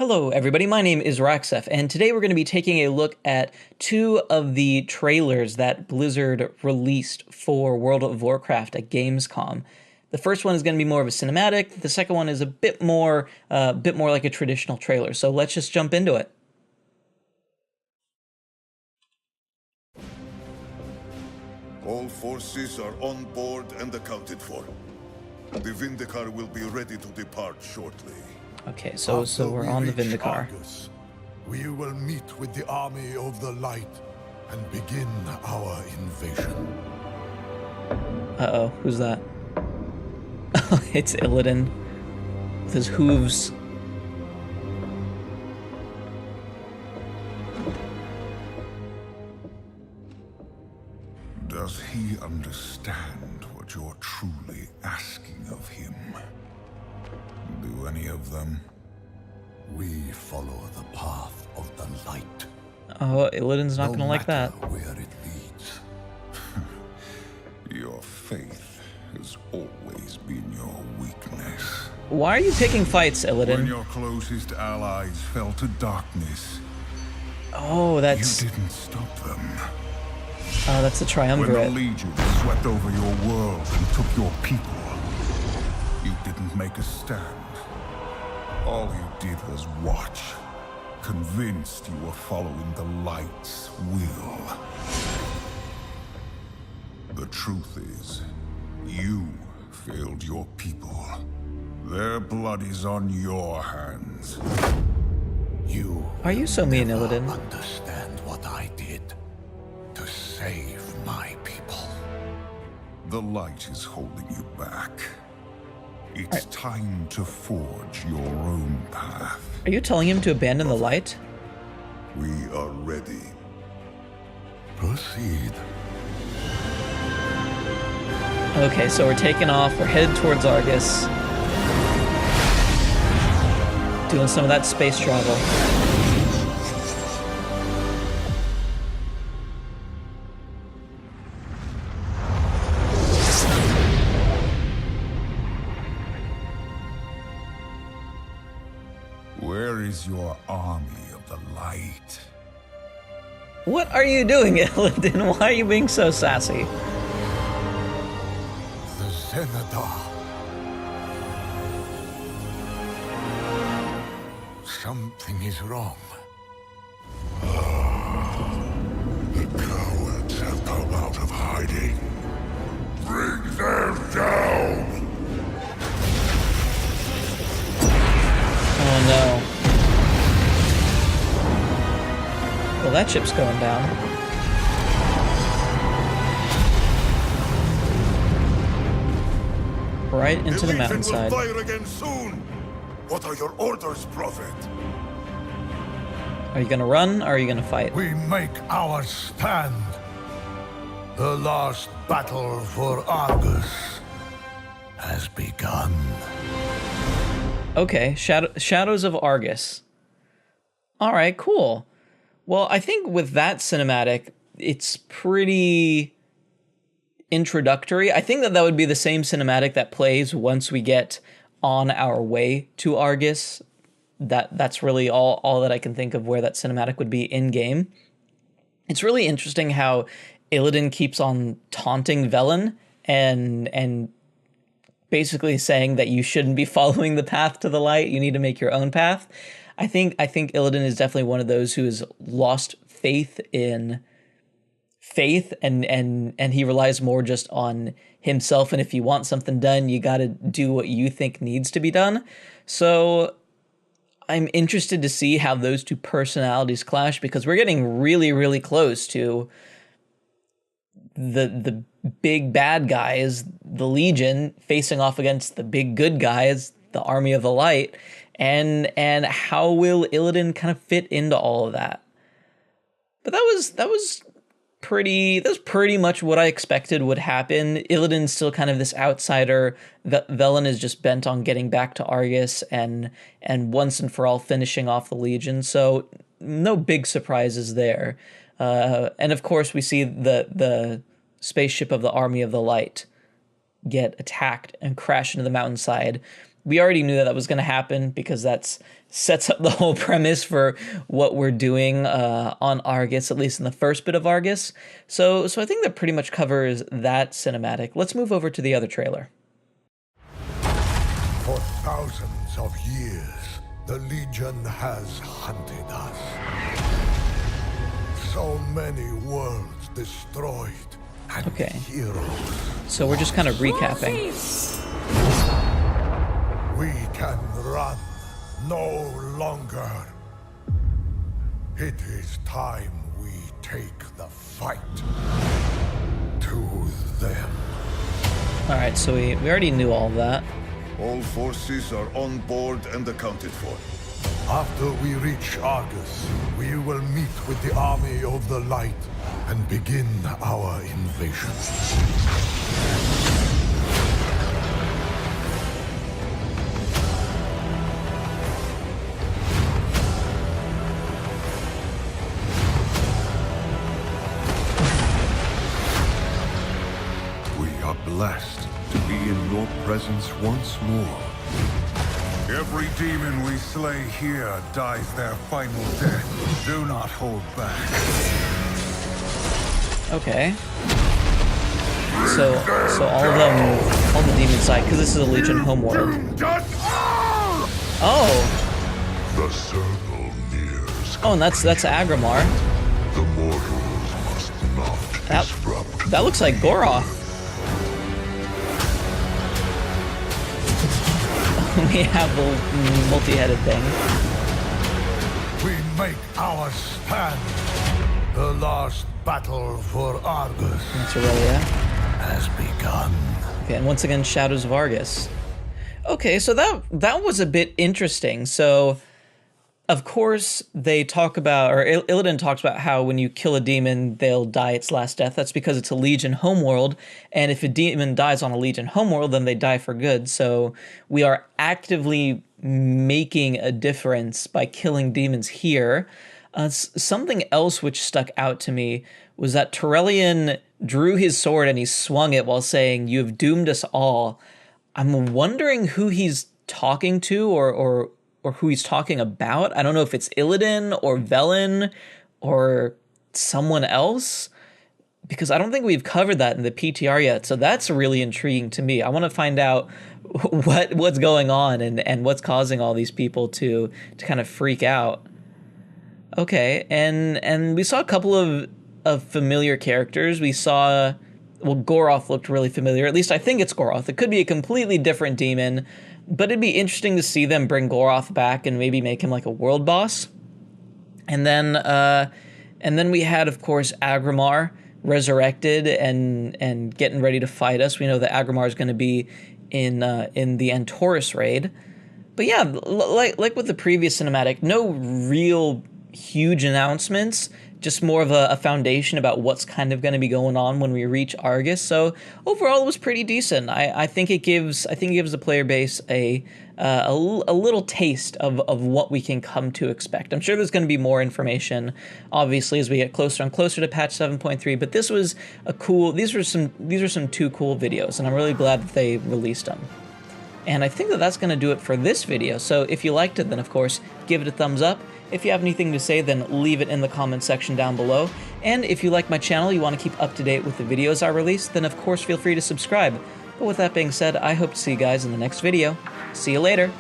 Hello, everybody. My name is Raxef, and today we're going to be taking a look at two of the trailers that Blizzard released for World of Warcraft at Gamescom. The first one is going to be more of a cinematic. The second one is a bit more like a traditional trailer. So let's just jump into it. All forces are on board and accounted for. The Vindicar will be ready to depart shortly. Okay, so we're on the Vindicar. Argus, we will meet with the army of the light and begin our invasion. Uh-oh, who's that? It's Illidan with his hooves. Does he understand what you're truly asking of him? Do any of them? We follow the path of the light. Oh, Illidan's not gonna like that. Where it leads. Your faith has always been your weakness. Why are you picking fights, When Illidan? your closest allies fell to darkness, Oh, you that's didn't stop them. that's the When the triumvirate. Legion swept over your world and took your people, you didn't make a stand. All you did was watch, convinced you were following the light's will. The truth is, you failed your people. Their blood is on your hands. You Why are you so mean, never Illidan? understand what I did to save my people. The light is holding you back. It's time to forge your own path. Are you telling him to abandon the light? We are ready. Proceed. Okay, so we're taking off. We're headed towards Argus. Doing some of that space travel. Where is your army of the light? What are you doing, Illidan? Why are you being so sassy? The Zenadar. Something is wrong. The cowards have come out of hiding. Bring them down! Oh no. Well, that ship's going down. Right into the mountainside. will fire again soon! What are your orders, Prophet? Are you gonna run, or are you gonna fight? We make our stand. The last battle for Argus has begun. Okay, Shadows of Argus. Alright, cool. Well, I think with that cinematic, it's pretty introductory. I think that would be the same cinematic that plays once we get on our way to Argus. That's really all that I can think of where that cinematic would be in-game. It's really interesting how Illidan keeps on taunting Velen and basically saying that you shouldn't be following the path to the light. You need to make your own path. I think Illidan is definitely one of those who has lost faith and he relies more just on himself, and if you want something done, you got to do what you think needs to be done. So I'm interested to see how those two personalities clash, because we're getting really, really close to the big bad guys, the Legion, facing off against the big good guys, the Army of the Light, and how will Illidan kind of fit into all of that? But that was pretty much what I expected would happen. Illidan's still kind of this outsider. Velen is just bent on getting back to Argus and once and for all finishing off the Legion. So no big surprises there. And of course we see the spaceship of the Army of the Light get attacked and crash into the mountainside. we already knew that that was going to happen because that's sets up the whole premise for what we're doing on Argus, at least in the first bit of Argus. So I think that pretty much covers that cinematic. Let's move over to the other trailer. For thousands of years, the Legion has hunted us. So many worlds destroyed and Okay. heroes. So we're just kind of recapping. We can run no longer. It is time we take the fight to them. All right, so we already knew all of that. All forces are on board and accounted for. After we reach Argus, we will meet with the army of the light and begin our invasion. We are blessed to be in your presence once more. Every demon we slay here dies their final death. Do not hold back. Okay. So all the demons died because this is a Legion homeworld. Oh. The circle nears. Oh, and that's Agrimar. The mortals must not disrupt. That looks like Goroth. We have the multi-headed thing. We make our stand. The last battle for Argus That's Aurelia. has begun. Okay, and once again, Shadows of Argus. Okay, so that was a bit interesting. So, of course, they talk about, or Illidan talks about how when you kill a demon, they'll die its last death. That's because it's a Legion homeworld, and if a demon dies on a Legion homeworld, then they die for good. So we are actively making a difference by killing demons here. Something else which stuck out to me was that Turellian drew his sword and he swung it while saying, "You have doomed us all." I'm wondering who he's talking to or who he's talking about. I don't know if it's Illidan or Velen or someone else, because I don't think we've covered that in the PTR yet. So that's really intriguing to me. I want to find out what's going on and what's causing all these people to kind of freak out. Okay, and we saw a couple of familiar characters. We saw, well, Goroth looked really familiar. At least I think it's Goroth. It could be a completely different demon, but it'd be interesting to see them bring Goroth back and maybe make him like a world boss. And then we had, of course, Agrimar resurrected and getting ready to fight us. We know that Agrimar is going to be in the Antorus raid. But yeah, like with the previous cinematic, no real huge announcements, just more of a foundation about what's kind of going to be going on when we reach Argus. So overall, it was pretty decent. I think it gives the player base a little taste of what we can come to expect. I'm sure there's going to be more information, obviously, as we get closer and closer to patch 7.3. But this was a cool. These are some 2 cool videos, and I'm really glad that they released them. And I think that that's going to do it for this video. So if you liked it, then of course give it a thumbs up. If you have anything to say, then leave it in the comment section down below. And if you like my channel, you want to keep up to date with the videos I release, then of course feel free to subscribe. But with that being said, I hope to see you guys in the next video. See you later.